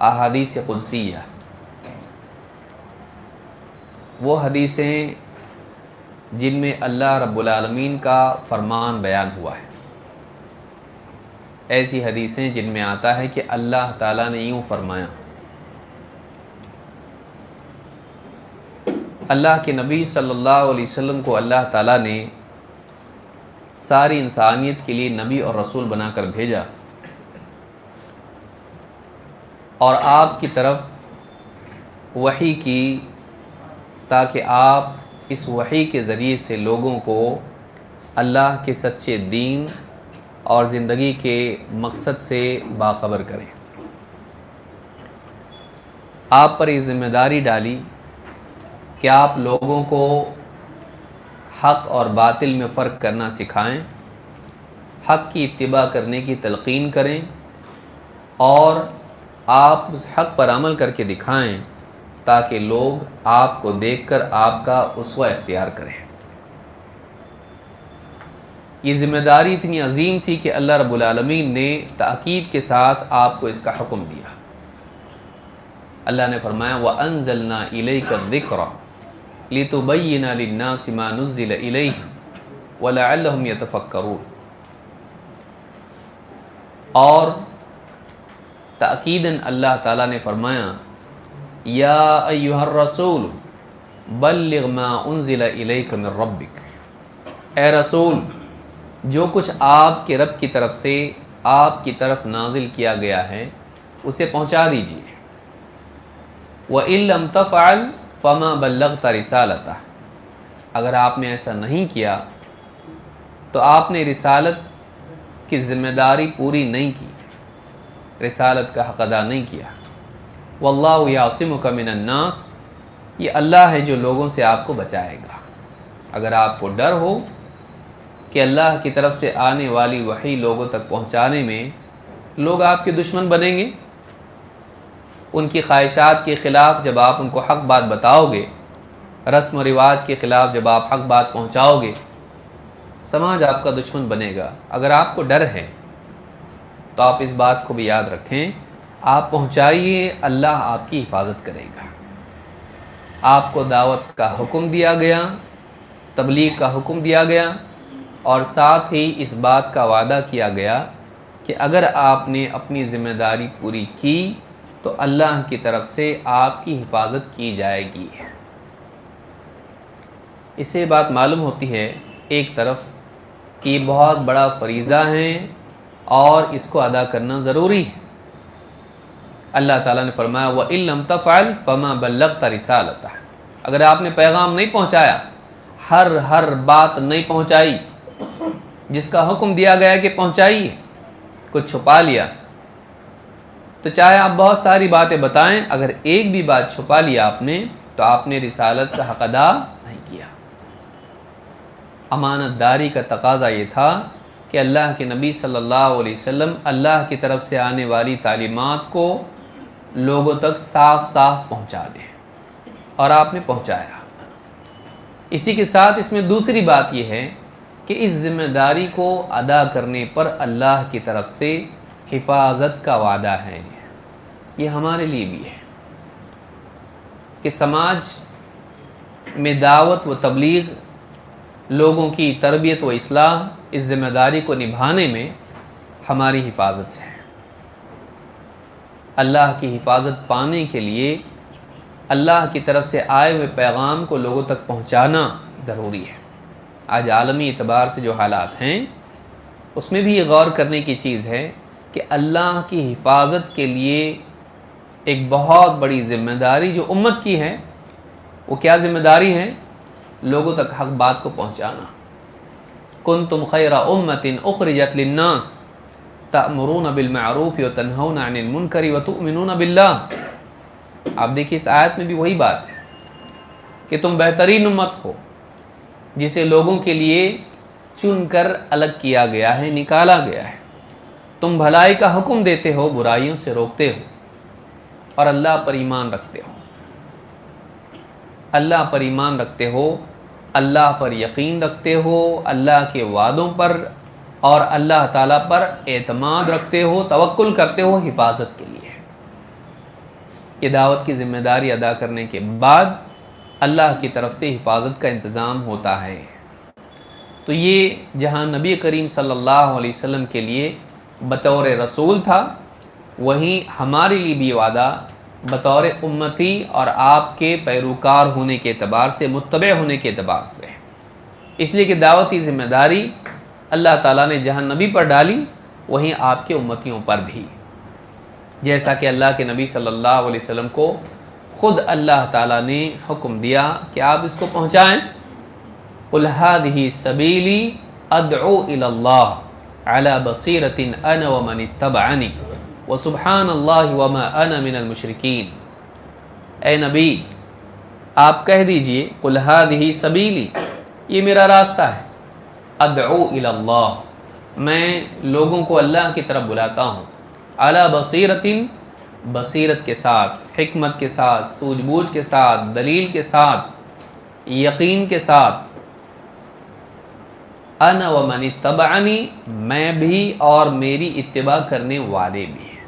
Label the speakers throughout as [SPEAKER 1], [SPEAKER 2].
[SPEAKER 1] احادیث قدسیہ، وہ حدیثیں جن میں اللہ رب العالمین کا فرمان بیان ہوا ہے، ایسی حدیثیں جن میں آتا ہے کہ اللہ تعالیٰ نے یوں فرمایا، اللہ کے نبی صلی اللہ علیہ وسلم کو اللہ تعالیٰ نے ساری انسانیت کے لیے نبی اور رسول بنا کر بھیجا، اور آپ کی طرف وحی کی تاکہ آپ اس وحی کے ذریعے سے لوگوں کو اللہ کے سچے دین اور زندگی کے مقصد سے باخبر کریں۔ آپ پر یہ ذمہ داری ڈالی کہ آپ لوگوں کو حق اور باطل میں فرق کرنا سکھائیں، حق کی اتباع کرنے کی تلقین کریں، اور آپ اس حق پر عمل کر کے دکھائیں تاکہ لوگ آپ کو دیکھ کر آپ کا اسوہ اختیار کریں۔ یہ ذمہ داری اتنی عظیم تھی کہ اللہ رب العالمین نے تاکید کے ساتھ آپ کو اس کا حکم دیا۔ اللہ نے فرمایا وَأَنزَلْنَا إِلَيْكَ الذِّكْرَ لِتُبَيِّنَ لِلنَّاسِ مَا نُزِّلَ إِلَيْهِمْ وَلَعَلَّهُمْ يَتَفَكَّرُونَ، اور تأکیداً اللہ تعالیٰ نے فرمایا یا ایھا الرسول بلغ ما انزل الیک من ربک، اے رسول جو کچھ آپ کے رب کی طرف سے آپ کی طرف نازل کیا گیا ہے اسے پہنچا دیجیے۔ وَإِن لَّمْ تَفْعَلْ فَمَا بَلَّغْتَ رِسَالَتَهُ، اگر آپ نے ایسا نہیں کیا تو آپ نے رسالت کی ذمہ داری پوری نہیں کی، رسالت کا حق ادا نہیں کیا۔ واللہ یعصمک من الناس، یہ اللہ ہے جو لوگوں سے آپ کو بچائے گا۔ اگر آپ کو ڈر ہو کہ اللہ کی طرف سے آنے والی وحی لوگوں تک پہنچانے میں لوگ آپ کے دشمن بنیں گے، ان کی خواہشات کے خلاف جب آپ ان کو حق بات بتاؤ گے، رسم و رواج کے خلاف جب آپ حق بات پہنچاؤ گے، سماج آپ کا دشمن بنے گا۔ اگر آپ کو ڈر ہے تو آپ اس بات کو بھی یاد رکھیں، آپ پہنچائیے، اللہ آپ کی حفاظت کرے گا۔ آپ کو دعوت کا حکم دیا گیا، تبلیغ کا حکم دیا گیا، اور ساتھ ہی اس بات کا وعدہ کیا گیا کہ اگر آپ نے اپنی ذمہ داری پوری کی تو اللہ کی طرف سے آپ کی حفاظت کی جائے گی۔ اس سے بات معلوم ہوتی ہے ایک طرف کہ یہ بہت بڑا فریضہ ہے اور اس کو ادا کرنا ضروری ہے۔ اللہ تعالیٰ نے فرمایا وَإِن لَّمْ تَفْعَلْ فَمَا بَلَّغْتَ رِسَالَتَهُ، اگر آپ نے پیغام نہیں پہنچایا، ہر بات نہیں پہنچائی جس کا حکم دیا گیا کہ پہنچائیے، کچھ چھپا لیا، تو چاہے آپ بہت ساری باتیں بتائیں، اگر ایک بھی بات چھپا لیا آپ نے تو آپ نے رسالت کا حق ادا نہیں کیا۔ امانت داری کا تقاضا یہ تھا کہ اللہ کے نبی صلی اللہ علیہ وسلم اللہ کی طرف سے آنے والی تعلیمات کو لوگوں تک صاف پہنچا دیں، اور آپ نے پہنچایا۔ اسی کے ساتھ اس میں دوسری بات یہ ہے کہ اس ذمہ داری کو ادا کرنے پر اللہ کی طرف سے حفاظت کا وعدہ ہے۔ یہ ہمارے لیے بھی ہے کہ سماج میں دعوت و تبلیغ، لوگوں کی تربیت و اصلاح، اس ذمہ داری کو نبھانے میں ہماری حفاظت ہے۔ اللہ کی حفاظت پانے کے لیے اللہ کی طرف سے آئے ہوئے پیغام کو لوگوں تک پہنچانا ضروری ہے۔ آج عالمی اعتبار سے جو حالات ہیں اس میں بھی یہ غور کرنے کی چیز ہے کہ اللہ کی حفاظت کے لیے ایک بہت بڑی ذمہ داری جو امت کی ہے، وہ کیا ذمہ داری ہے؟ لوگوں تک حق بات کو پہنچانا۔ کنتم خیر امۃ اخرجت للناس تأمرون بالمعروف وتنہون عن المنکر وتؤمنون باللہ۔ آپ دیکھیے اس آیت میں بھی وہی بات ہے کہ تم بہترین امت ہو جسے لوگوں کے لیے چن کر الگ کیا گیا ہے، نکالا گیا ہے۔ تم بھلائی کا حکم دیتے ہو، برائیوں سے روکتے ہو، اور اللہ پر ایمان رکھتے ہو۔ اللہ پر ایمان رکھتے ہو، اللہ پر یقین رکھتے ہو، اللہ کے وعدوں پر اور اللہ تعالیٰ پر اعتماد رکھتے ہو، توکل کرتے ہو حفاظت کے لیے۔ کہ دعوت کی ذمہ داری ادا کرنے کے بعد اللہ کی طرف سے حفاظت کا انتظام ہوتا ہے۔ تو یہ جہاں نبی کریم صلی اللہ علیہ وسلم کے لیے بطور رسول تھا، وہیں ہمارے لیے بھی وعدہ بطور امتی اور آپ کے پیروکار ہونے کے اعتبار سے، متبع ہونے کے اعتبار سے، اس لیے کہ دعوتی ذمہ داری اللہ تعالیٰ نے جہاں نبی پر ڈالی وہیں آپ کے امتیوں پر بھی، جیسا کہ اللہ کے نبی صلی اللہ علیہ وسلم کو خود اللہ تعالیٰ نے حکم دیا کہ آپ اس کو پہنچائیں۔ قُلْ هَٰذِهِ سَبِيلِي أَدْعُو إِلَى اللَّهِ عَلَىٰ بَصِيرَةٍ أَنَا وَمَنِ اتَّبَعَنِي وَسُبْحَانَ اللَّهِ وَمَا أَنَا مِنَ الْمُشْرِكِينَ۔ اے نبی آپ کہہ دیجئے قُلْ هَٰذِهِ سَبِيلِي، یہ میرا راستہ ہے، ادعو الی اللہ، میں لوگوں کو اللہ کی طرف بلاتا ہوں، علی بصیرت، بصیرت کے ساتھ، حکمت کے ساتھ، سوجھ بوجھ کے ساتھ، دلیل کے ساتھ، یقین کے ساتھ، انا ومن اتبعنی، میں بھی اور میری اتباع کرنے والے بھی ہیں۔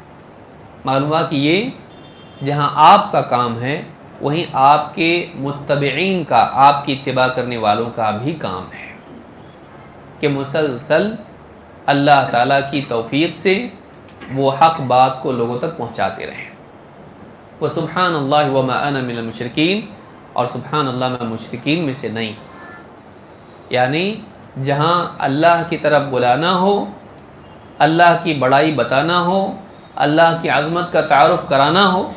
[SPEAKER 1] معلوم ہوا کہ یہ جہاں آپ کا کام ہے وہیں آپ کے متبعین کا، آپ کی اتباع کرنے والوں کا بھی کام ہے کہ مسلسل اللہ تعالیٰ کی توفیق سے وہ حق بات کو لوگوں تک پہنچاتے رہیں۔ وَسُبْحَانَ اللَّهِ وَمَا أَنَا مِنَ الْمُشْرِكِينَ، اور سبحان اللہ میں مشرکین میں سے نہیں۔ یعنی جہاں اللہ کی طرف بلانا ہو، اللہ کی بڑائی بتانا ہو، اللہ کی عظمت کا تعارف کرانا ہو،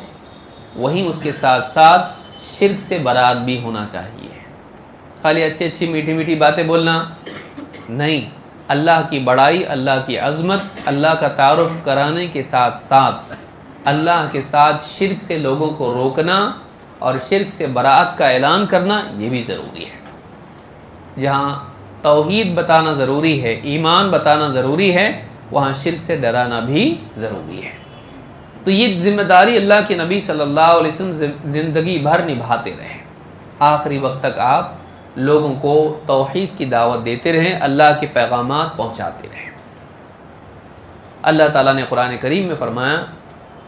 [SPEAKER 1] وہیں اس کے ساتھ ساتھ شرک سے برات بھی ہونا چاہیے۔ خالی اچھی میٹھی میٹھی باتیں بولنا نہیں، اللہ کی بڑائی، اللہ کی عظمت، اللہ کا تعارف کرانے کے ساتھ ساتھ اللہ کے ساتھ شرک سے لوگوں کو روکنا اور شرک سے برات کا اعلان کرنا، یہ بھی ضروری ہے۔ جہاں توحید بتانا ضروری ہے، ایمان بتانا ضروری ہے، وہاں شرک سے ڈرانا بھی ضروری ہے۔ تو یہ ذمہ داری اللہ کے نبی صلی اللہ علیہ وسلم زندگی بھر نبھاتے رہے، آخری وقت تک آپ لوگوں کو توحید کی دعوت دیتے رہیں، اللہ کے پیغامات پہنچاتے رہیں۔ اللہ تعالیٰ نے قرآن کریم میں فرمایا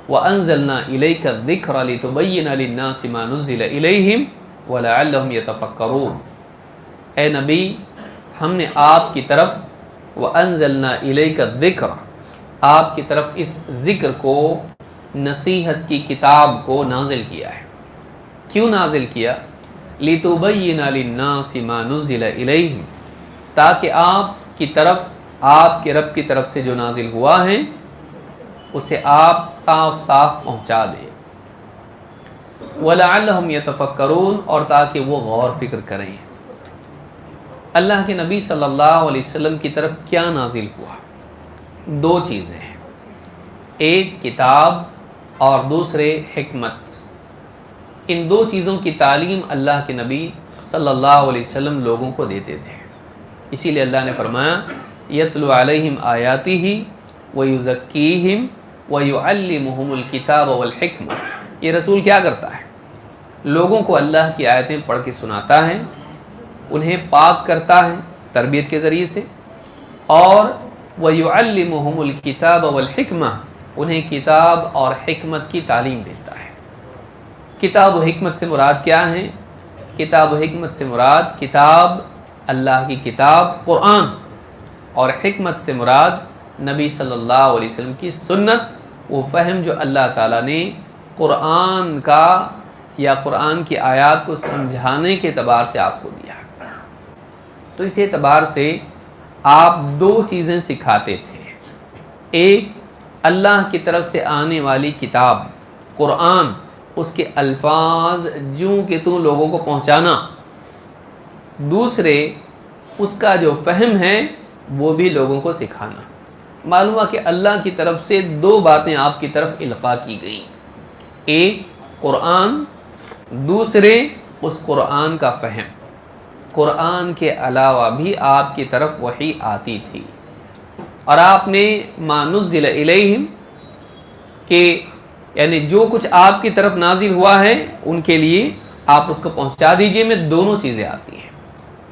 [SPEAKER 1] وَأَنزَلْنَا إِلَيْكَ الذِّكْرَ لِتُبَيِّنَ لِلنَّاسِ مَا نُزِّلَ إِلَيْهِمْ وَلَعَلَّهُمْ يَتَفَكَّرُونَ۔ اے نبی، ہم نے آپ کی طرف وَأَنزَلْنَا إِلَيْكَ الذِّكْرَ، آپ کی طرف اس ذکر کو، نصیحت کی کتاب کو نازل کیا ہے۔ کیوں نازل کیا؟ لِتُبَيِّنَ لِلنَّاسِ مَا نُزِّلَ إِلَيْهِمْ، تاکہ آپ کی طرف، آپ کے رب کی طرف سے جو نازل ہوا ہے اسے آپ صاف صاف پہنچا دیں۔ وَلَعَلَّهُمْ يَتَفَكَّرُونَ، اور تاکہ وہ غور فکر کریں۔ اللہ کے نبی صلی اللہ علیہ وسلم کی طرف کیا نازل ہوا؟ دو چیزیں ہیں، ایک کتاب اور دوسرے حکمت۔ ان دو چیزوں کی تعلیم اللہ کے نبی صلی اللہ علیہ وسلم لوگوں کو دیتے تھے۔ اسی لیے اللہ نے فرمایا یتلو علیہم آیاتہ ویزکیہم ویعلمہم الکتاب والحکمہ۔ یہ رسول کیا کرتا ہے؟ لوگوں کو اللہ کی آیتیں پڑھ کے سناتا ہے، انہیں پاک کرتا ہے تربیت کے ذریعے سے، اور وَيُعَلِّمُهُمُ الْكِتَابَ وَالْحِكْمَةَ، انہیں کتاب اور حکمت کی تعلیم دیتا ہے۔ کتاب و حکمت سے مراد کیا ہے؟ کتاب و حکمت سے مراد کتاب، اللہ کی کتاب قرآن، اور حکمت سے مراد نبی صلی اللہ علیہ وسلم کی سنت، وہ فہم جو اللہ تعالیٰ نے قرآن کا یا قرآن کی آیات کو سمجھانے کے اعتبار سے آپ کو دیا۔ تو اس اعتبار سے آپ دو چیزیں سکھاتے تھے، ایک اللہ کی طرف سے آنے والی کتاب قرآن، اس کے الفاظ جوں کہ توں لوگوں کو پہنچانا، دوسرے اس کا جو فہم ہے وہ بھی لوگوں کو سکھانا۔ معلوم ہوا کہ اللہ کی طرف سے دو باتیں آپ کی طرف القاء کی گئیں، ایک قرآن، دوسرے اس قرآن کا فہم۔ قرآن کے علاوہ بھی آپ کی طرف وحی آتی تھی، اور آپ نے ما نزل الیہم، کہ یعنی جو کچھ آپ کی طرف نازل ہوا ہے ان کے لیے آپ اس کو پہنچا دیجئے میں دونوں چیزیں آتی ہیں،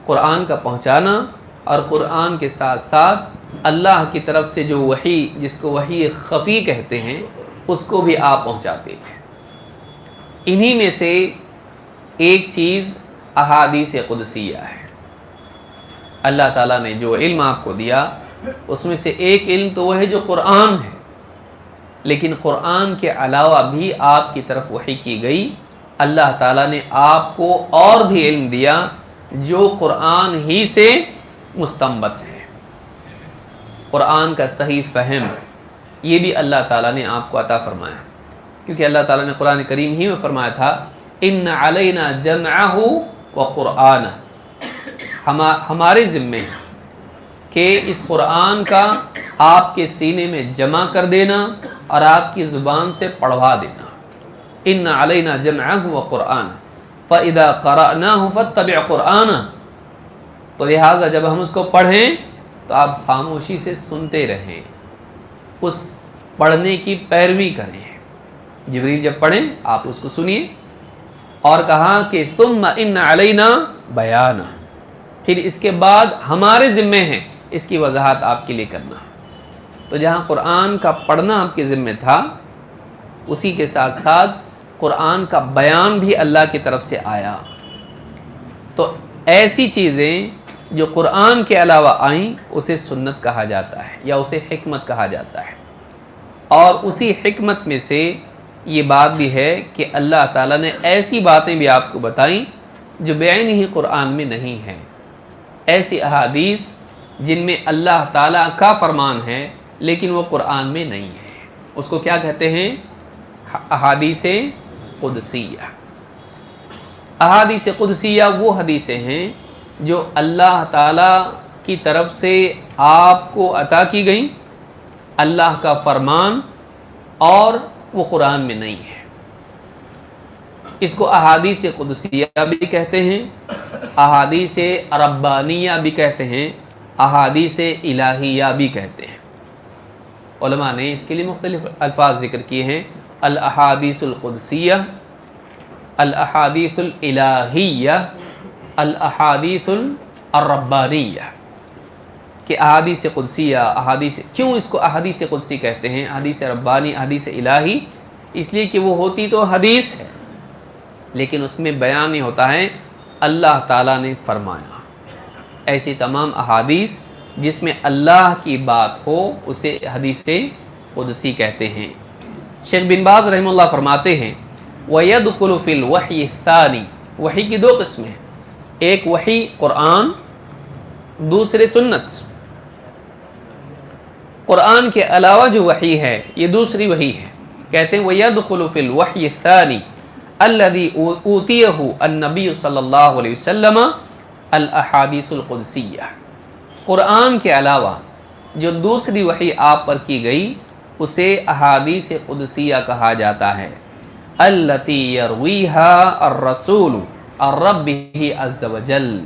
[SPEAKER 1] قرآن کا پہنچانا اور قرآن کے ساتھ ساتھ اللہ کی طرف سے جو وحی، جس کو وحی خفی کہتے ہیں، اس کو بھی آپ پہنچاتے تھے۔ انہی میں سے ایک چیز احادیث قدسیہ ہے۔ اللہ تعالیٰ نے جو علم آپ کو دیا اس میں سے ایک علم تو وہ ہے جو قرآن ہے، لیکن قرآن کے علاوہ بھی آپ کی طرف وحی کی گئی۔ اللہ تعالیٰ نے آپ کو اور بھی علم دیا جو قرآن ہی سے مستنبط ہے۔ قرآن کا صحیح فہم یہ بھی اللہ تعالیٰ نے آپ کو عطا فرمایا، کیونکہ اللہ تعالیٰ نے قرآن کریم ہی میں فرمایا تھا ان علینا جمعہ وقرآن، ہمارے ذمے ہے کہ اس قرآن کا آپ کے سینے میں جمع کر دینا اور آپ کی زبان سے پڑھوا دینا۔ ان علینا جمعہ وقرآن فاذا قرأناہ فاتبع قرآنہ، تو لہٰذا جب ہم اس کو پڑھیں تو آپ خاموشی سے سنتے رہیں، اس پڑھنے کی پیروی کریں۔ جبریل جب پڑھیں آپ اس کو سنیے، اور کہا کہ ثم ان علینا بیانہ، پھر اس کے بعد ہمارے ذمے ہیں اس کی وضاحت آپ کے لیے کرنا۔ تو جہاں قرآن کا پڑھنا آپ کے ذمے تھا، اسی کے ساتھ ساتھ قرآن کا بیان بھی اللہ کی طرف سے آیا۔ تو ایسی چیزیں جو قرآن کے علاوہ آئیں اسے سنت کہا جاتا ہے یا اسے حکمت کہا جاتا ہے۔ اور اسی حکمت میں سے یہ بات بھی ہے کہ اللہ تعالیٰ نے ایسی باتیں بھی آپ کو بتائیں جو بعین ہی قرآن میں نہیں ہیں، ایسی احادیث جن میں اللہ تعالیٰ کا فرمان ہے لیکن وہ قرآن میں نہیں ہے، اس کو کیا کہتے ہیں؟ احادیث قدسیہ۔ احادیث قدسیہ وہ حدیثیں ہیں جو اللہ تعالیٰ کی طرف سے آپ کو عطا کی گئیں، اللہ کا فرمان، اور وہ قرآن میں نہیں ہے۔ اس کو احادیث قدسیہ بھی کہتے ہیں، احادیث ربانیہ بھی کہتے ہیں، احادیث الہیہ بھی کہتے ہیں۔ علماء نے اس کے لیے مختلف الفاظ ذکر کیے ہیں، الاحادیث القدسیہ، الاحادیث الالہیہ، الاحادیث الربانیہ، کہ احادیث قدسیہ، احادیث، کیوں اس کو احادیث قدسی کہتے ہیں، احادیث ربانی، احادیث الہی؟ اس لیے کہ وہ ہوتی تو حدیث ہے لیکن اس میں بیان نہیں ہوتا ہے اللہ تعالیٰ نے فرمایا۔ ایسی تمام احادیث جس میں اللہ کی بات ہو اسے حدیث قدسی کہتے ہیں۔ شیخ بن باز رحمہ اللہ فرماتے ہیں وَيَدْخُلُ فِي الْوَحْيِ الثَّانِي، وحی کی دو قسمیں، ایک وحی قرآن، دوسرے سنت۔ قرآن کے علاوہ جو وحی ہے یہ دوسری وحی ہے۔ کہتے ہیں وَيَدْخُلُ فِي الْوَحْيِ الثَّانِي الَّذِي أُوتِيَهُ النَّبِيُّ صلی اللہ علیہ وسلم الاحادیث القدسیہ۔ قرآن کے علاوہ جو دوسری وحی آپ پر کی گئی اسے احادیث قدسیہ کہا جاتا ہے، الَّتِي يَرْوِيهَا الرَّسُولُ عَن رَّبِّهِ عَزَّ وَجَلَّ۔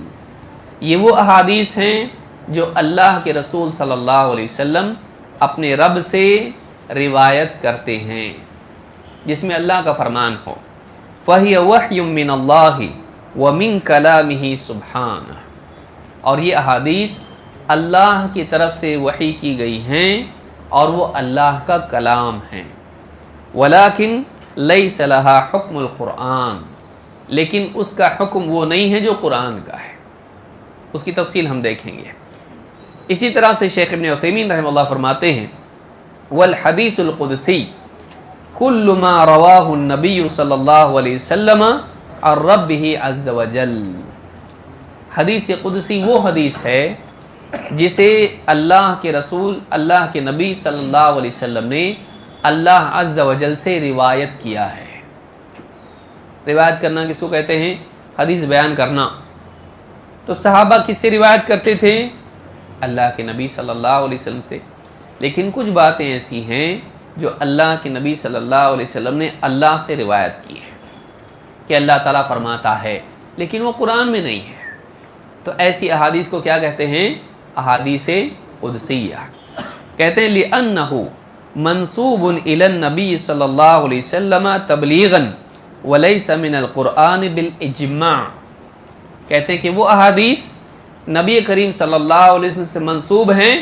[SPEAKER 1] یہ وہ احادیث ہیں جو اللہ کے رسول صلی اللہ علیہ وسلم اپنے رب سے روایت کرتے ہیں، جس میں اللہ کا فرمان ہو، فَهِيَ وَحْيٌ مِّنَ اللَّهِ وَمِن كَلَامِهِ سُبْحَانَهُ۔ اور یہ احادیث اللہ کی طرف سے وحی کی گئی ہیں اور وہ اللہ کا کلام ہیں۔ وَلَكِن لَيْسَ لَهَا حُكْمُ الْقُرْآنِ، لیکن اس کا حکم وہ نہیں ہے جو قرآن کا ہے، اس کی تفصیل ہم دیکھیں گے۔ اسی طرح سے شیخ ابن عثیمین رحمہ اللہ فرماتے ہیں والحدیث القدسی کل ما رواہ النبی صلی اللہ علیہ وسلم عن ربہ عز وجل۔ حدیث قدسی وہ حدیث ہے جسے اللہ کے رسول، اللہ کے نبی صلی اللہ علیہ وسلم نے اللہ عز وجل سے روایت کیا ہے۔ روایت کرنا کس کو کہتے ہیں؟ حدیث بیان کرنا۔ تو صحابہ کس سے روایت کرتے تھے؟ اللہ کے نبی صلی اللہ علیہ وسلم سے۔ لیکن کچھ باتیں ایسی ہیں جو اللہ کے نبی صلی اللہ علیہ وسلم نے اللہ سے روایت کی ہے کہ اللہ تعالیٰ فرماتا ہے، لیکن وہ قرآن میں نہیں ہے۔ تو ایسی احادیث کو کیا کہتے ہیں؟ احادیث قدسیہ کہتے ہیں، لِأَنَّهُ منصوب إلى النبی صلی اللہ علیہ وسلم تبلیغاً ولیس من القرآن بالاجماع۔ کہتے ہیں کہ وہ احادیث نبی کریم صلی اللہ علیہ وسلم سے منصوب ہیں،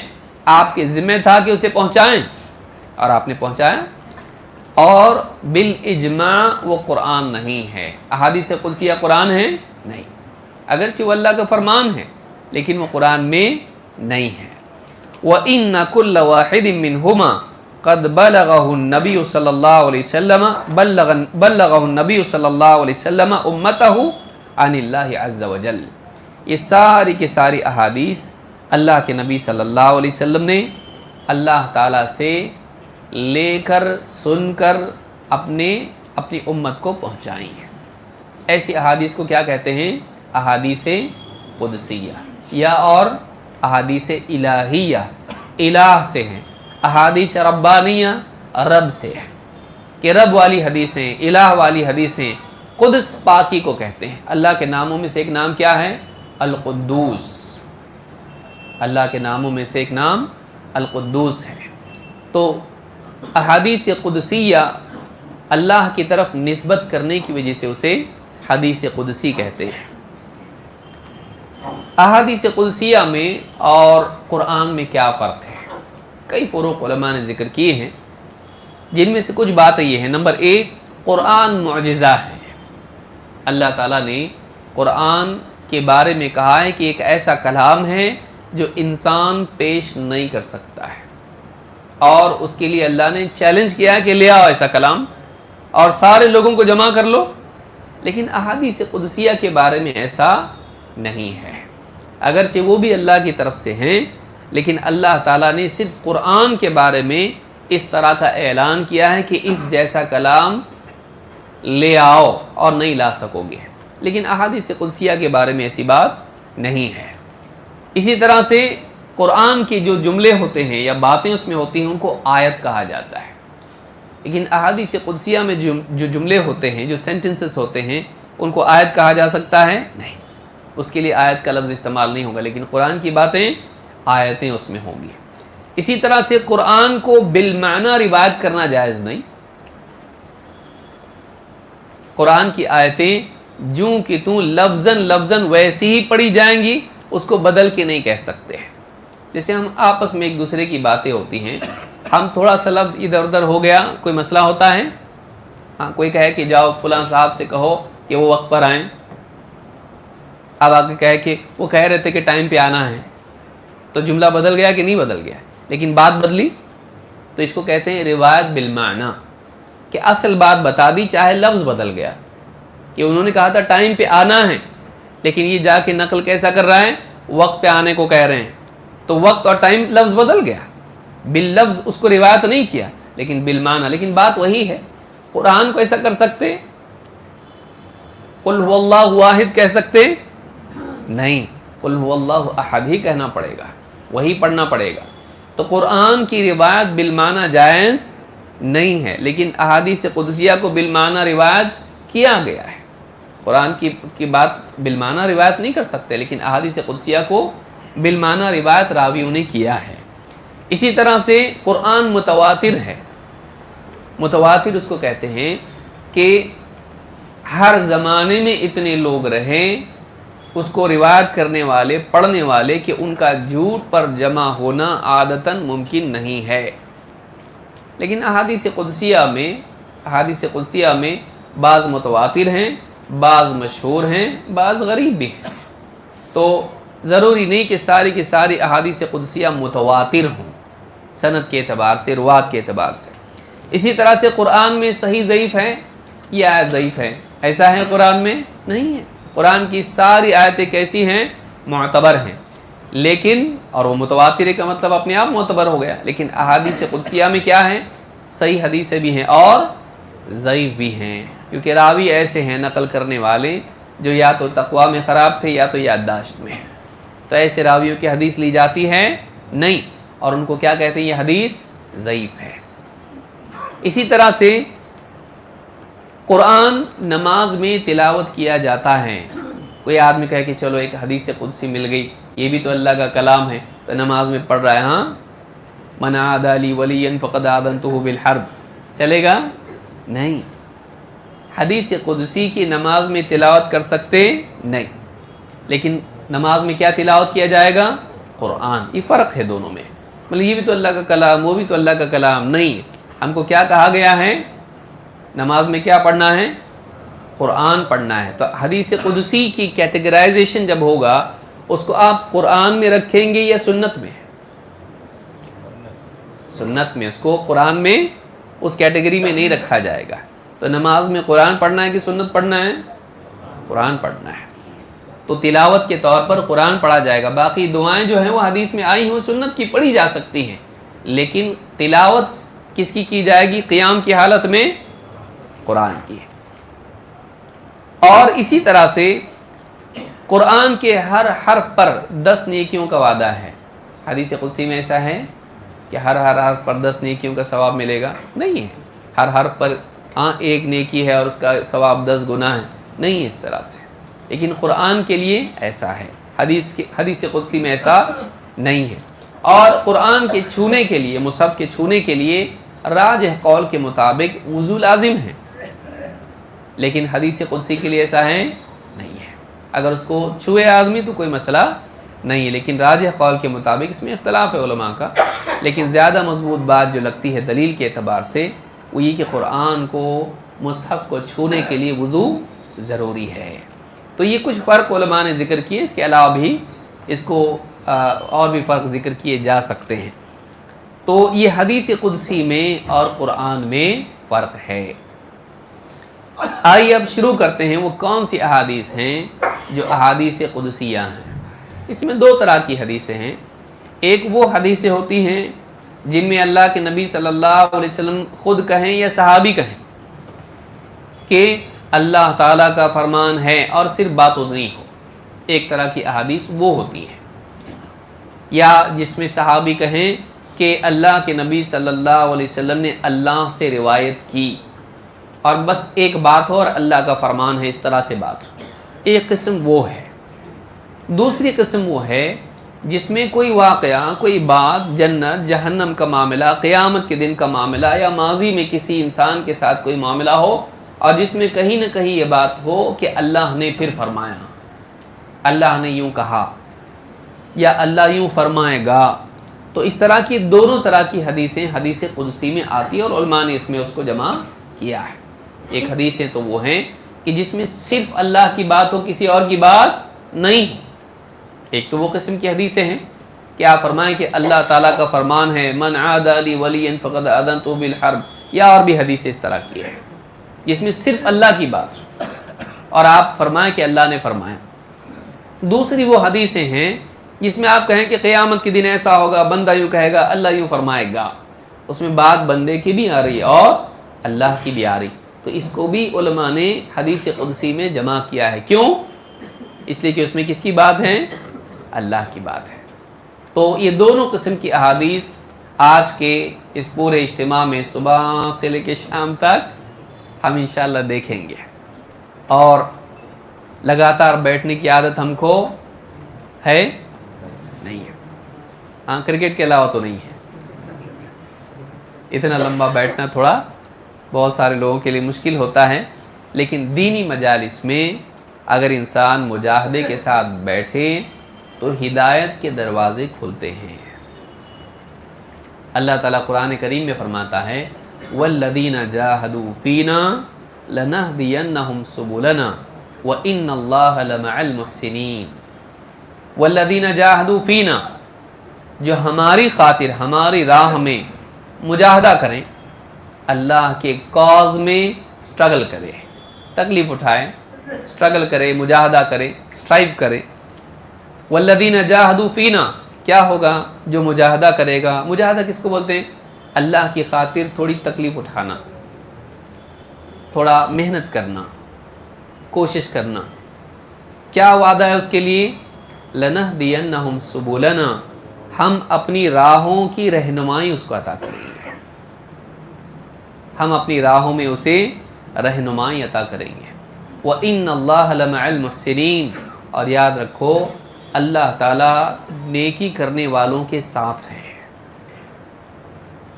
[SPEAKER 1] آپ کے ذمہ تھا کہ اسے پہنچائیں اور آپ نے پہنچایا، اور بالاجماع وہ قرآن نہیں ہے۔ احادیث قدسیہ قرآن ہے نہیں، اگرچہ وہ اللہ کا فرمان ہے لیکن وہ قرآن میں نہیں ہے۔ وَإِنَّ كُلَّ وَاحِدٍ مِّنْهُمَا قَدْ بَلَغَهُ النَّبِيُّ صلی اللہ علیہ وسلم بلغه النبی صلی اللہ علیہ وسلم امته عن اللہ عز وجل۔ یہ ساری کے ساری احادیث اللہ کے نبی صلی اللہ علیہ وسلم نے اللہ تعالیٰ سے لے کر سن کر اپنی امت کو پہنچائی ہیں۔ ایسی احادیث کو کیا کہتے ہیں؟ احادیث قدسیہ یا اور احادیث الہیہ، الہ سے ہیں۔ احادیث ربانیہ رب سے ہے کہ رب والی حدیثیں، الہ والی حدیثیں، قدس پاکی کو کہتے ہیں۔ اللہ کے ناموں میں سے ایک نام کیا ہے؟ القدوس۔ اللہ کے ناموں میں سے ایک نام القدوس ہے۔ تو احادیث قدسیہ اللہ کی طرف نسبت کرنے کی وجہ سے اسے حدیث قدسی کہتے ہیں۔ احادیث قدسیہ میں اور قرآن میں کیا فرق ہے؟ کئی فروق علماء نے ذکر کیے ہیں، جن میں سے کچھ باتیں یہ ہیں۔ نمبر ایک، قرآن معجزہ ہے۔ اللہ تعالیٰ نے قرآن کے بارے میں کہا ہے کہ ایک ایسا کلام ہے جو انسان پیش نہیں کر سکتا ہے، اور اس کے لیے اللہ نے چیلنج کیا ہے کہ لے آؤ ایسا کلام اور سارے لوگوں کو جمع کر لو۔ لیکن احادیث قدسیہ کے بارے میں ایسا نہیں ہے، اگرچہ وہ بھی اللہ کی طرف سے ہیں، لیکن اللہ تعالیٰ نے صرف قرآن کے بارے میں اس طرح کا اعلان کیا ہے کہ اس جیسا کلام لے آؤ اور نہیں لا سکو گے، لیکن احادیث قدسیہ کے بارے میں ایسی بات نہیں ہے۔ اسی طرح سے قرآن کے جو جملے ہوتے ہیں یا باتیں اس میں ہوتی ہیں ان کو آیت کہا جاتا ہے، لیکن احادیث قدسیہ میں جو جملے ہوتے ہیں، جو سینٹنسز ہوتے ہیں، ان کو آیت کہا جا سکتا ہے؟ نہیں، اس کے لیے آیت کا لفظ استعمال نہیں ہوگا، لیکن قرآن کی باتیں آیتیں اس میں ہوں گی۔ اسی طرح سے قرآن کو بالمعنی روایت کرنا جائز نہیں۔ قرآن کی آیتیں جوں کہ توں لفظاً ویسی ہی پڑھی جائیں گی، اس کو بدل کے نہیں کہہ سکتے ہیں۔ جیسے ہم آپس میں ایک دوسرے کی باتیں ہوتی ہیں، ہم تھوڑا سا لفظ ادھر ادھر ہو گیا، کوئی مسئلہ ہوتا ہے، ہاں کوئی کہے کہ جاؤ فلاں صاحب سے کہو کہ وہ وقت پر آئیں، اب آگے کہے کہ وہ کہہ رہے تھے کہ ٹائم پہ آنا ہے، تو جملہ بدل گیا کہ نہیں بدل گیا، لیکن بات بدلی، تو اس کو کہتے ہیں روایت بالمعنی، کہ اصل بات بتا دی چاہے لفظ بدل گیا، کہ انہوں نے کہا تھا ٹائم پہ آنا ہے، لیکن یہ جا کے نقل کیسا کر رہا ہے؟ وقت پہ آنے کو کہہ رہے ہیں، تو وقت اور ٹائم لفظ بدل گیا، باللفظ اس کو روایت نہیں کیا لیکن بالمعنی، لیکن بات وہی ہے۔ قرآن کو ایسا کر سکتے؟ قل هو اللہ واحد کہہ سکتے؟ نہیں، قل هو اللہ احد ہی کہنا پڑے گا، وہی پڑھنا پڑے گا۔ تو قرآن کی روایت بالمعنی جائز نہیں ہے، لیکن احادیث قدسیہ کو بالمعنی روایت کیا گیا ہے۔ قرآن کی بات بالمعنی روایت نہیں کر سکتے، لیکن احادیث قدسیہ کو بالمعنی روایت راویوں نے کیا ہے۔ اسی طرح سے قرآن متواتر ہے۔ متواتر اس کو کہتے ہیں کہ ہر زمانے میں اتنے لوگ رہیں اس کو روایت کرنے والے، پڑھنے والے، کہ ان کا جھوٹ پر جمع ہونا عادتاً ممکن نہیں ہے۔ لیکن احادیث قدسیہ میں بعض متواتر ہیں، بعض مشہور ہیں، بعض غریب بھی ہیں، تو ضروری نہیں کہ ساری کی ساری احادیث قدسیہ متواتر ہوں سند کے اعتبار سے، روات کے اعتبار سے۔ اسی طرح سے قرآن میں صحیح ضعیف ہے، یہ آیت ضعیف ہے، ایسا ہے قرآن میں؟ نہیں ہے۔ قرآن کی ساری آیتیں کیسی ہیں؟ معتبر ہیں، لیکن اور وہ متواتر کا مطلب اپنے آپ معتبر ہو گیا، لیکن احادیث قدسیہ میں کیا ہے؟ صحیح حدیثیں بھی ہیں اور ضعیف بھی ہیں، کیونکہ راوی ایسے ہیں نقل کرنے والے جو یا تو تقویٰ میں خراب تھے یا تو یادداشت میں، تو ایسے راویوں کی حدیث لی جاتی ہے نہیں، اور ان کو کیا کہتے ہیں؟ یہ حدیث ضعیف ہے۔ اسی طرح سے قرآن نماز میں تلاوت کیا جاتا ہے۔ کوئی آدمی کہے کہ چلو ایک حدیث قدسی مل گئی، یہ بھی تو اللہ کا کلام ہے، تو نماز میں پڑھ رہا ہے، ہاں من عادى لي وليا فقد آذنته بالحرب، چلے گا؟ نہیں۔ حدیث قدسی کی نماز میں تلاوت کر سکتے؟ نہیں، لیکن نماز میں کیا تلاوت کیا جائے گا؟ قرآن۔ یہ فرق ہے دونوں میں، مطلب یہ بھی تو اللہ کا کلام، وہ بھی تو اللہ کا کلام نہیں، ہم کو کیا کہا گیا ہے؟ نماز میں کیا پڑھنا ہے؟ قرآن پڑھنا ہے. تو حدیث قدسی کی کیٹیگرائزیشن جب ہوگا اس کو آپ قرآن میں رکھیں گے یا سنت میں؟ سنت میں. اس کو قرآن میں اس کیٹیگری میں نہیں رکھا جائے گا. تو نماز میں قرآن پڑھنا ہے کہ سنت پڑھنا ہے؟ قرآن پڑھنا ہے. تو تلاوت کے طور پر قرآن پڑھا جائے گا. باقی دعائیں جو ہیں وہ حدیث میں آئی ہیں، وہ سنت کی پڑھی جا سکتی ہیں، لیکن تلاوت کس کی جائے گی قیام کی حالت میں؟ قرآن کی. اور اسی طرح سے قرآن کے ہر حرف پر 10 نیکیوں کا وعدہ ہے. حدیث قدسی میں ایسا ہے کہ ہر حرف پر 10 نیکیوں کا ثواب ملے گا؟ نہیں ہے. ہر حرف پر ایک نیکی ہے اور اس کا ثواب 10 گنا ہے، نہیں ہے اس طرح سے. لیکن قرآن کے لیے ایسا ہے، حدیث قدسی میں ایسا نہیں ہے. اور قرآن کے چھونے کے لیے، مصحف کے چھونے کے لیے راجح قول کے مطابق وضو لازم ہے، لیکن حدیث قدسی کے لیے ایسا ہے نہیں ہے. اگر اس کو چھوئے آدمی تو کوئی مسئلہ نہیں ہے، لیکن راجح قول کے مطابق اس میں اختلاف ہے علماء کا. لیکن زیادہ مضبوط بات جو لگتی ہے دلیل کے اعتبار سے وہ یہ کہ قرآن کو، مصحف کو چھونے کے لیے وضو ضروری ہے. تو یہ کچھ فرق علماء نے ذکر کیے، اس کے علاوہ بھی اس کو اور بھی فرق ذکر کیے جا سکتے ہیں. تو یہ حدیث قدسی میں اور قرآن میں فرق ہے. آئیے اب شروع کرتے ہیں وہ کون سی احادیث ہیں جو احادیث قدسیہ ہیں. اس میں 2 طرح کی حدیثیں ہیں. ایک وہ حدیثیں ہوتی ہیں جن میں اللہ کے نبی صلی اللہ علیہ وسلم خود کہیں یا صحابی کہیں کہ اللہ تعالیٰ کا فرمان ہے اور صرف بات نہیں ہو. ایک طرح کی احادیث وہ ہوتی ہیں. یا جس میں صحابی کہیں کہ اللہ کے نبی صلی اللہ علیہ وسلم نے اللہ سے روایت کی اور بس ایک بات ہو اور اللہ کا فرمان ہے، اس طرح سے بات ہو. ایک قسم وہ ہے. دوسری قسم وہ ہے جس میں کوئی واقعہ، کوئی بات، جنت جہنم کا معاملہ، قیامت کے دن کا معاملہ، یا ماضی میں کسی انسان کے ساتھ کوئی معاملہ ہو اور جس میں کہیں نہ کہیں یہ بات ہو کہ اللہ نے پھر فرمایا، اللہ نے یوں کہا یا اللہ یوں فرمائے گا. تو اس طرح کی دونوں طرح کی حدیثیں حدیث قدسی میں آتی ہیں اور علماء نے اس میں اس کو جمع کیا ہے. ایک حدیثیں تو وہ ہیں کہ جس میں صرف اللہ کی بات ہو، کسی اور کی بات نہیں. ایک تو وہ قسم کی حدیثیں ہیں کہ آپ فرمائیں کہ اللہ تعالیٰ کا فرمان ہے من عادى لي وليا فقد آذنته بالحرب، یا اور بھی حدیثیں اس طرح کی ہیں جس میں صرف اللہ کی بات ہو اور آپ فرمائیں کہ اللہ نے فرمایا. دوسری وہ حدیثیں ہیں جس میں آپ کہیں کہ قیامت کے دن ایسا ہوگا، بندہ یوں کہے گا، اللہ یوں فرمائے گا. اس میں بات بندے کی بھی آ رہی ہے اور اللہ کی بھی آ رہی. تو اس کو بھی علماء نے حدیث قدسی میں جمع کیا ہے. کیوں؟ اس لیے کہ اس میں کس کی بات ہے؟ اللہ کی بات ہے. تو یہ دونوں قسم کی احادیث آج کے اس پورے اجتماع میں صبح سے لے کے شام تک ہم انشاءاللہ دیکھیں گے. اور لگاتار بیٹھنے کی عادت ہم کو ہے نہیں ہے. ہاں، کرکٹ کے علاوہ تو نہیں ہے. اتنا لمبا بیٹھنا تھوڑا بہت سارے لوگوں کے لیے مشکل ہوتا ہے، لیکن دینی مجالس میں اگر انسان مجاہدے کے ساتھ بیٹھے تو ہدایت کے دروازے کھلتے ہیں. اللہ تعالیٰ قرآن کریم میں فرماتا ہے وَالَّذِينَ جَاهَدُوا فِينَا لَنَهْدِيَنَّهُمْ سُبُلَنَا وَإِنَّ اللَّهَ لَمَعَ الْمُحْسِنِينَ. وَالَّذِينَ جَاهَدُوا فِينَا، جو ہماری خاطر، ہماری راہ میں مجاہدہ کریں، اللہ کے کاز میں سٹرگل کرے، تکلیف اٹھائے، سٹرگل کرے، مجاہدہ کرے، سٹرائیو کرے. والذین جاہدوا فینا، کیا ہوگا جو مجاہدہ کرے گا؟ مجاہدہ کس کو بولتے ہیں؟ اللہ کی خاطر تھوڑی تکلیف اٹھانا، تھوڑا محنت کرنا، کوشش کرنا. کیا وعدہ ہے اس کے لیے؟ لنہدینہم سبلنا، ہم اپنی راہوں کی رہنمائی اس کو عطا کریں گے. ہم اپنی راہوں میں اسے رہنمائی عطا کریں گے. وَإِنَّ اللَّهَ لَمَعَ الْمُحْسِنِينَ، اور یاد رکھو اللہ تعالیٰ نیکی کرنے والوں کے ساتھ ہے.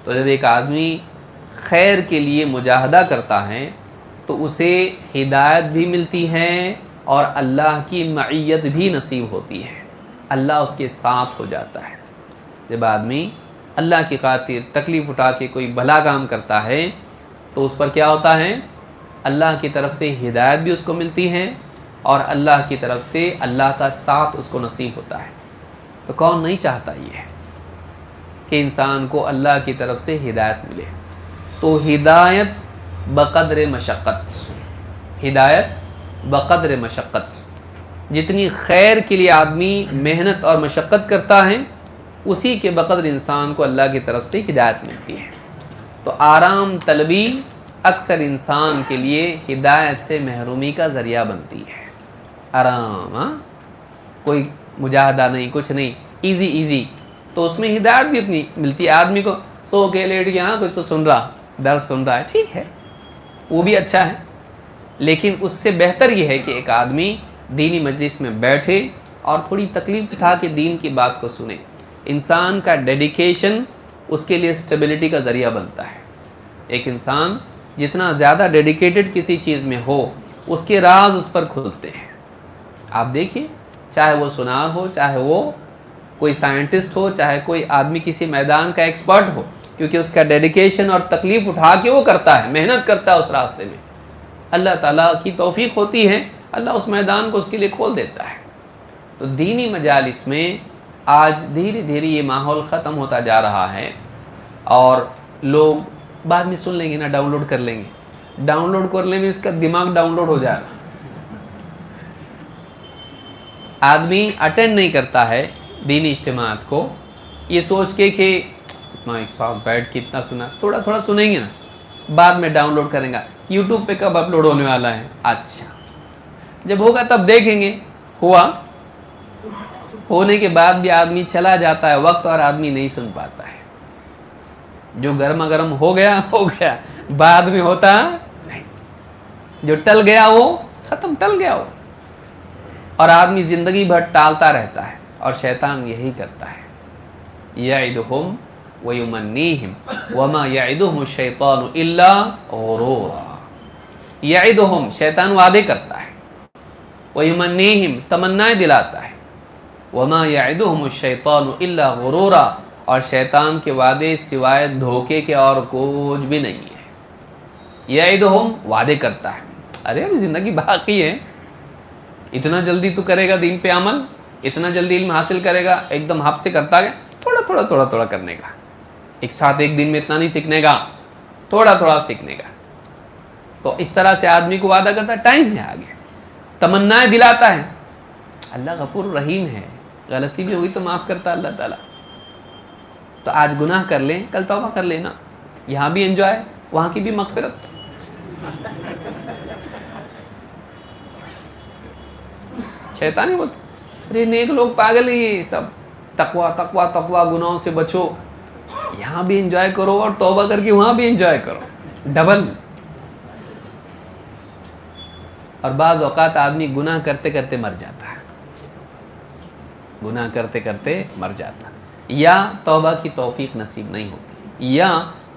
[SPEAKER 1] تو جب ایک آدمی خیر کے لیے مجاہدہ کرتا ہے تو اسے ہدایت بھی ملتی ہے اور اللہ کی معیت بھی نصیب ہوتی ہے. اللہ اس کے ساتھ ہو جاتا ہے. جب آدمی اللہ کی خاطر تکلیف اٹھا کے کوئی بھلا کام کرتا ہے تو اس پر کیا ہوتا ہے؟ اللہ کی طرف سے ہدایت بھی اس کو ملتی ہے اور اللہ کی طرف سے اللہ کا ساتھ اس کو نصیب ہوتا ہے۔ تو کون نہیں چاہتا یہ کہ انسان کو اللہ کی طرف سے ہدایت ملے؟ تو ہدایت بقدر مشقت، ہدایت بقدر مشقت، جتنی خیر کے لیے آدمی محنت اور مشقت کرتا ہے اسی کے بقدر انسان کو اللہ کی طرف سے ہدایت ملتی ہے۔ تو آرام طلبی اکثر انسان کے لیے ہدایت سے محرومی کا ذریعہ بنتی ہے۔ آرام، کوئی مجاہدہ نہیں، کچھ نہیں، ایزی ایزی، تو اس میں ہدایت بھی اتنی ملتی ہے۔ آدمی کو سو کے لیٹ گیا، کچھ تو سن رہا، درس سن رہا ہے، ٹھیک ہے، وہ بھی اچھا ہے، لیکن اس سے بہتر یہ ہے کہ ایک آدمی دینی مجلس میں بیٹھے اور تھوڑی تکلیف اٹھا کے دین کی بات کو سنے۔ انسان کا ڈیڈیکیشن اس کے لیے اسٹیبلٹی کا ذریعہ بنتا ہے۔ ایک انسان جتنا زیادہ ڈیڈیکیٹڈ کسی چیز میں ہو اس کے راز اس پر کھلتے ہیں۔ آپ دیکھیے، چاہے وہ سنار ہو، چاہے وہ کوئی سائنٹسٹ ہو، چاہے کوئی آدمی کسی میدان کا ایکسپرٹ ہو، کیونکہ اس کا ڈیڈیکیشن اور تکلیف اٹھا کے وہ کرتا ہے، محنت کرتا ہے اس راستے میں، اللہ تعالیٰ کی توفیق ہوتی ہے، اللہ اس میدان کو اس کے لیے کھول دیتا ہے۔ تو دینی مجالس میں آج دھیرے دھیرے یہ ماحول ختم ہوتا جا رہا ہے، اور لوگ بعد میں سن لیں گے نا، ڈاؤن لوڈ کر لیں گے، ڈاؤن لوڈ کرنے میں اس کا دماغ ڈاؤن لوڈ ہو جا رہا ہے۔ آدمی اٹینڈ نہیں کرتا ہے دینی اجتماعات کو یہ سوچ کے کہ اتنا ایک ساتھ بیٹھ کے اتنا سنا، تھوڑا تھوڑا سنیں گے نا، بعد میں ڈاؤن لوڈ کریں گا، یوٹیوب پہ کب اپلوڈ ہونے والا ہے، اچھا جب ہوگا تب دیکھیں گے۔ ہوا، ہونے کے بعد بھی آدمی چلا جاتا ہے وقت اور آدمی نہیں سن پاتا ہے۔ جو گرما گرم ہو گیا ہو گیا، بعد میں ہوتا نہیں، جو ٹل گیا وہ ختم، ٹل گیا وہ، اور آدمی زندگی بھر ٹالتا رہتا ہے، اور شیطان یہی کرتا ہے، یعدہم ویمنیہم وما یعدہم الشیطان الا غرورا۔ یعدہم، شیطان وعدے کرتا ہے، ویمنیہم، تمنائیں دلاتا ہے، وما یعدہم الشیطان الا غرورا، اور شیطان کے وعدے سوائے دھوکے کے اور کچھ بھی نہیں ہے۔ یعدہم، وعدے کرتا ہے، ارے ابھی زندگی باقی ہے، اتنا جلدی تو کرے گا دین پہ عمل، اتنا جلدی علم حاصل کرے گا، ایک دم ہاتھ سے کرتا گیا، تھوڑا تھوڑا تھوڑا تھوڑا کرنے کا، ایک ساتھ ایک دن میں اتنا نہیں سیکھنے گا، تھوڑا تھوڑا سیکھنے کا۔ تو اس طرح سے آدمی کو وعدہ کرتا ہے، ٹائم ہے آگے، تمنائیں دلاتا ہے۔ اللہ غفور رحیم ہے، غلطی بھی ہوگی تو معاف کرتا اللہ تعالیٰ۔ تو آج گناہ کر لیں، کل توبہ کر لینا، یہاں بھی انجوائے، وہاں کی بھی مغفرت۔ شیطانی بولتے ارے نیک لوگ پاگل ہی یہ سب، تقوی تقوی تقوی، گناہوں سے بچو، یہاں بھی انجوائے کرو اور توبہ کر کے وہاں بھی انجوائے کرو، ڈبل۔ اور بعض اوقات آدمی گناہ کرتے کرتے مر جاتا ہے، گناہ کرتے کرتے مر جاتا ہے، یا توبہ کی توفیق نصیب نہیں ہوتی، یا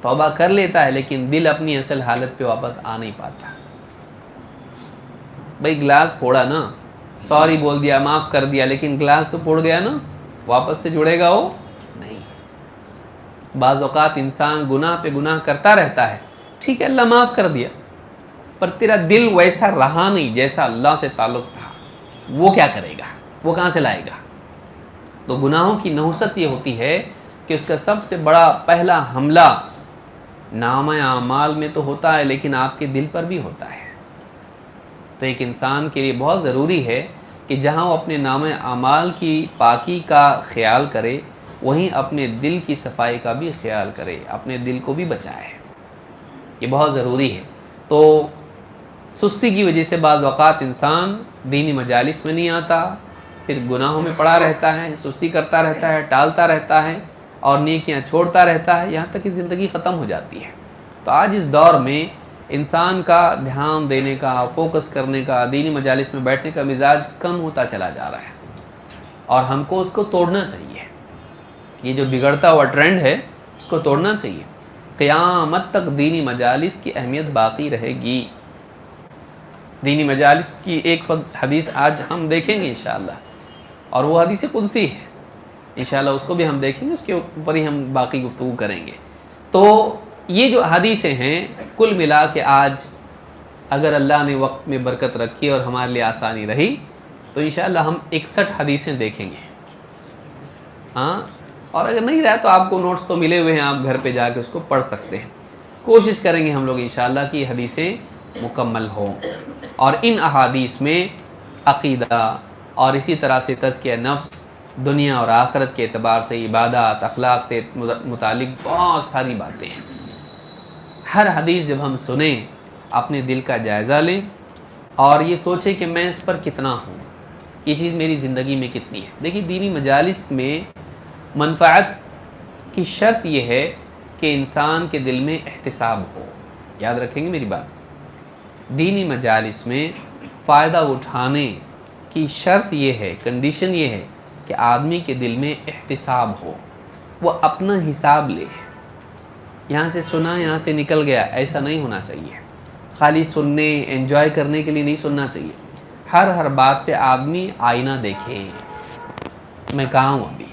[SPEAKER 1] توبہ کر لیتا ہے لیکن دل اپنی اصل حالت پہ واپس آ نہیں پاتا۔ بھئی گلاس پھوڑا نا، سوری بول دیا، معاف کر دیا، لیکن گلاس تو پھوڑ گیا نا، واپس سے جڑے گا وہ نہیں۔ بعض اوقات انسان گناہ پہ گناہ کرتا رہتا ہے، ٹھیک ہے اللہ معاف کر دیا، پر تیرا دل ویسا رہا نہیں جیسا اللہ سے تعلق تھا، وہ کیا کرے گا، وہ کہاں سے لائے گا؟ تو گناہوں کی نحوست یہ ہوتی ہے کہ اس کا سب سے بڑا پہلا حملہ نامہ اعمال میں تو ہوتا ہے لیکن آپ کے دل پر بھی ہوتا ہے۔ تو ایک انسان کے لیے بہت ضروری ہے کہ جہاں وہ اپنے نامہ اعمال کی پاکی کا خیال کرے، وہیں اپنے دل کی صفائی کا بھی خیال کرے، اپنے دل کو بھی بچائے، یہ بہت ضروری ہے۔ تو سستی کی وجہ سے بعض اوقات انسان دینی مجالس میں نہیں آتا، پھر گناہوں میں پڑا رہتا ہے، سستی کرتا رہتا ہے، ٹالتا رہتا ہے اور نیکیاں چھوڑتا رہتا ہے، یہاں تک کہ زندگی ختم ہو جاتی ہے۔ تو آج اس دور میں انسان کا دھیان دینے کا، فوکس کرنے کا، دینی مجالس میں بیٹھنے کا مزاج کم ہوتا چلا جا رہا ہے، اور ہم کو اس کو توڑنا چاہیے۔ یہ جو بگڑتا ہوا ٹرینڈ ہے اس کو توڑنا چاہیے، قیامت تک دینی مجالس کی اہمیت باقی رہے گی۔ دینی مجالس کی ایک حدیث آج ہم دیکھیں گے انشاءاللہ، اور وہ حدیث قدسی ہے، انشاءاللہ اس کو بھی ہم دیکھیں گے، اس کے اوپر ہی ہم باقی گفتگو کریں گے۔ تو یہ جو حدیثیں ہیں کل ملا کے آج اگر اللہ نے وقت میں برکت رکھی اور ہمارے لیے آسانی رہی تو انشاءاللہ ہم 61 حدیثیں دیکھیں گے. ہاں، اور اگر نہیں رہا تو آپ کو نوٹس تو ملے ہوئے ہیں، آپ گھر پہ جا کے اس کو پڑھ سکتے ہیں. کوشش کریں گے ہم لوگ انشاءاللہ کہ یہ حدیثیں مکمل ہوں، اور ان احادیث میں عقیدہ اور اسی طرح سے تزکیہ نفس، دنیا اور آخرت کے اعتبار سے عبادات، اخلاق سے متعلق بہت ساری باتیں ہیں. ہر حدیث جب ہم سنیں اپنے دل کا جائزہ لیں اور یہ سوچیں کہ میں اس پر کتنا ہوں، یہ چیز میری زندگی میں کتنی ہے. دیکھیے دینی مجالس میں منفعت کی شرط یہ ہے کہ انسان کے دل میں احتساب ہو. یاد رکھیں گے میری بات، دینی مجالس میں فائدہ اٹھانے کی شرط یہ ہے، کنڈیشن یہ ہے کہ آدمی کے دل میں احتساب ہو، وہ اپنا حساب لے. یہاں سے سنا یہاں سے نکل گیا، ایسا نہیں ہونا چاہیے. خالی سننے انجوائے کرنے کے لیے نہیں سننا چاہیے. ہر بات پہ آدمی آئینہ دیکھے، میں کہاں ہوں ابھی،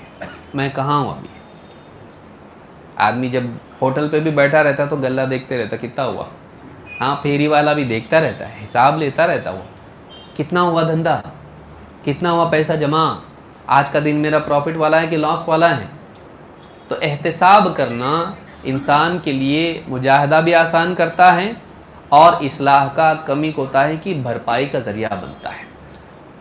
[SPEAKER 1] میں کہاں ہوں ابھی. آدمی جب ہوٹل پہ بھی بیٹھا رہتا تو گلہ دیکھتے رہتا کتنا ہوا. ہاں، پھیری والا بھی دیکھتا رہتا ہے، حساب لیتا رہتا، وہ کتنا ہوا دھندا، کتنا ہوا پیسہ جمع، آج کا دن میرا پروفٹ والا ہے کہ لاس والا ہے. تو احتساب کرنا انسان کے لیے مجاہدہ بھی آسان کرتا ہے اور اصلاح کا، کمی کوتاہی کی بھرپائی کا ذریعہ بنتا ہے.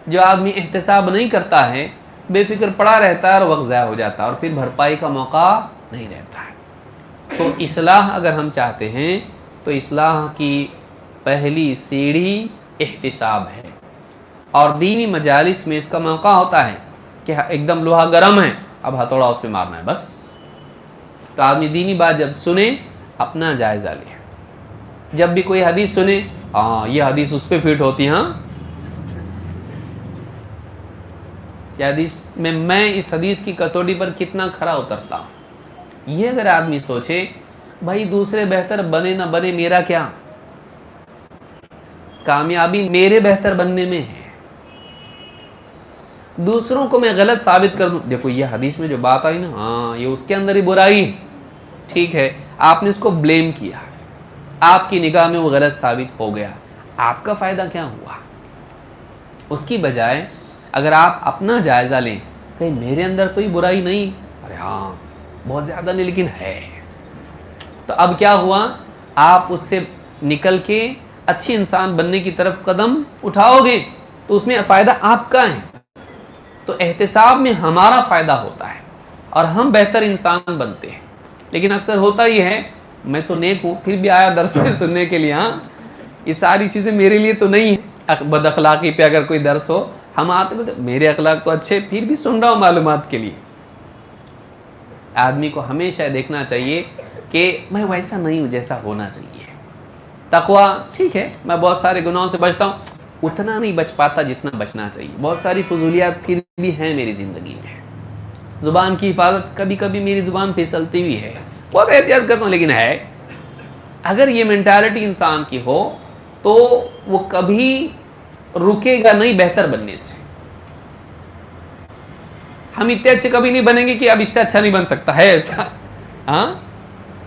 [SPEAKER 1] جو آدمی احتساب نہیں کرتا ہے، بے فکر پڑا رہتا ہے اور وقت ضائع ہو جاتا ہے اور پھر بھرپائی کا موقع نہیں رہتا ہے. تو اصلاح اگر ہم چاہتے ہیں تو اصلاح کی پہلی سیڑھی احتساب ہے، اور دینی مجالس میں اس کا موقع ہوتا ہے کہ ایک دم لوہا گرم ہے، اب ہتھوڑا اس پہ مارنا ہے بس. تو آدمی دینی بات جب سنے اپنا جائزہ لے. جب بھی کوئی حدیث سنے، ہاں یہ حدیث اس پہ فٹ ہوتی ہے، ہاں یہ حدیث میں اس حدیث کی کسوٹی پر کتنا کھرا اترتا ہوں. یہ اگر آدمی سوچے بھائی دوسرے بہتر بنے نہ بنے میرا کیا، کامیابی میرے بہتر بننے میں ہے. دوسروں کو میں غلط ثابت کر دوں، دیکھو یہ حدیث میں جو بات آئی نا، ہاں یہ اس کے اندر ہی برائی، ٹھیک ہے آپ نے اس کو بلیم کیا، آپ کی نگاہ میں وہ غلط ثابت ہو گیا، آپ کا فائدہ کیا ہوا؟ اس کی بجائے اگر آپ اپنا جائزہ لیں کہ میرے اندر تو یہ برائی نہیں، ارے ہاں بہت زیادہ نہیں لیکن ہے، تو اب کیا ہوا، آپ اس سے نکل کے اچھی انسان بننے کی طرف قدم اٹھاؤ گے تو اس میں فائدہ آپ کا ہے. تو احتساب میں ہمارا فائدہ ہوتا ہے اور ہم بہتر انسان بنتے ہیں. لیکن اکثر ہوتا ہی ہے میں تو نیک ہوں پھر بھی آیا درس میں سننے کے لیے، ہاں یہ ساری چیزیں میرے لیے تو نہیں ہے. بد اخلاقی پہ اگر کوئی درس ہو، ہم آتے ہیں میرے اخلاق تو اچھے پھر بھی سن رہا ہوں معلومات کے لیے. آدمی کو ہمیشہ دیکھنا چاہیے کہ میں ویسا نہیں ہوں جیسا ہونا چاہیے. تقویٰ ٹھیک ہے، میں بہت سارے گناہوں سے بچتا ہوں، اتنا نہیں بچ پاتا جتنا بچنا چاہیے. بہت ساری فضولیات پھر بھی ہیں میری زندگی میں. زبان کی حفاظت، کبھی کبھی میری زبان پھسلتی بھی ہے، بہت احتیاط کرتا ہوں لیکن ہے. اگر یہ مینٹالٹی انسان کی ہو تو وہ کبھی رکے گا نہیں بہتر بننے سے. ہم اتنے اچھے کبھی نہیں بنیں گے کہ اب اس سے اچھا نہیں بن سکتا ہے ایسا، ہاں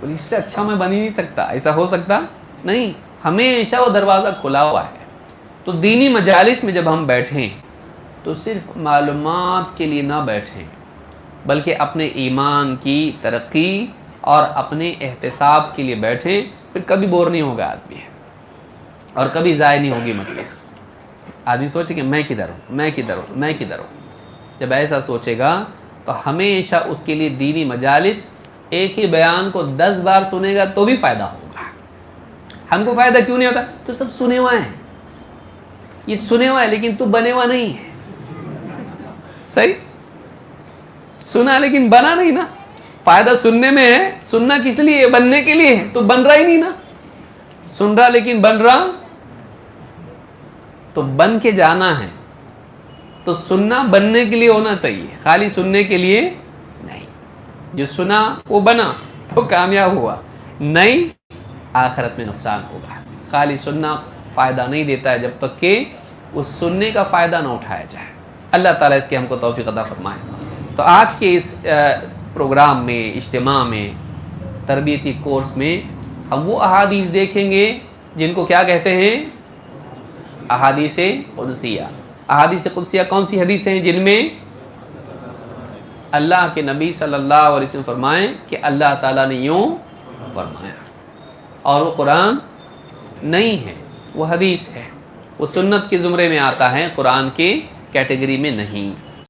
[SPEAKER 1] اس سے اچھا میں بن ہی نہیں سکتا، ایسا ہو سکتا نہیں. ہمیشہ وہ دروازہ کھلا ہوا ہے. تو دینی مجالس میں جب ہم بیٹھیں تو صرف معلومات کے لیے نہ بیٹھیں بلکہ اپنے ایمان کی ترقی اور اپنے احتساب کے لیے بیٹھیں. پھر کبھی بور نہیں ہوگا آدمی اور کبھی ضائع نہیں ہوگی مجلس. آدمی سوچے کہ میں کدھر ہوں، میں کدھر ہوں، میں کدھر ہوں. جب ایسا سوچے گا تو ہمیشہ اس کے لیے دینی مجالس ایک ہی بیان کو 10 بار سنے گا تو بھی فائدہ ہوگا. ہم کو فائدہ کیوں نہیں ہوتا؟ تو سب سنے ہوا ہے، یہ سنے ہوا ہے لیکن تو بنے ہوا نہیں ہے. صحیح سنا لیکن بنا نہیں نا. فائدہ سننے میں ہے، سننا کس لیے؟ بننے کے لیے ہے، تو بن رہا ہی نہیں نا. سن رہا لیکن بن رہا، تو بن کے جانا ہے. تو سننا بننے کے لیے ہونا چاہیے، خالی سننے کے لیے نہیں. جو سنا وہ بنا تو کامیاب ہوا، نہیں آخرت میں نقصان ہوگا. خالی سننا فائدہ نہیں دیتا ہے جب تک کہ اس سننے کا فائدہ نہ اٹھایا جائے. اللہ تعالیٰ اس کے ہم کو توفیق عطا فرمائے. تو آج کے اس پروگرام میں، اجتماع میں، تربیتی کورس میں ہم وہ احادیث دیکھیں گے جن کو کیا کہتے ہیں؟ احادیث قدسیہ۔ احادیث قدسیہ کون سی حدیث ہیں؟ جن میں اللہ کے نبی صلی اللہ علیہ وسلم فرمائیں کہ اللہ تعالیٰ نے یوں فرمایا، اور وہ قرآن نہیں ہے، وہ حدیث ہے، وہ سنت کے زمرے میں آتا ہے، قرآن کے کیٹیگری میں نہیں۔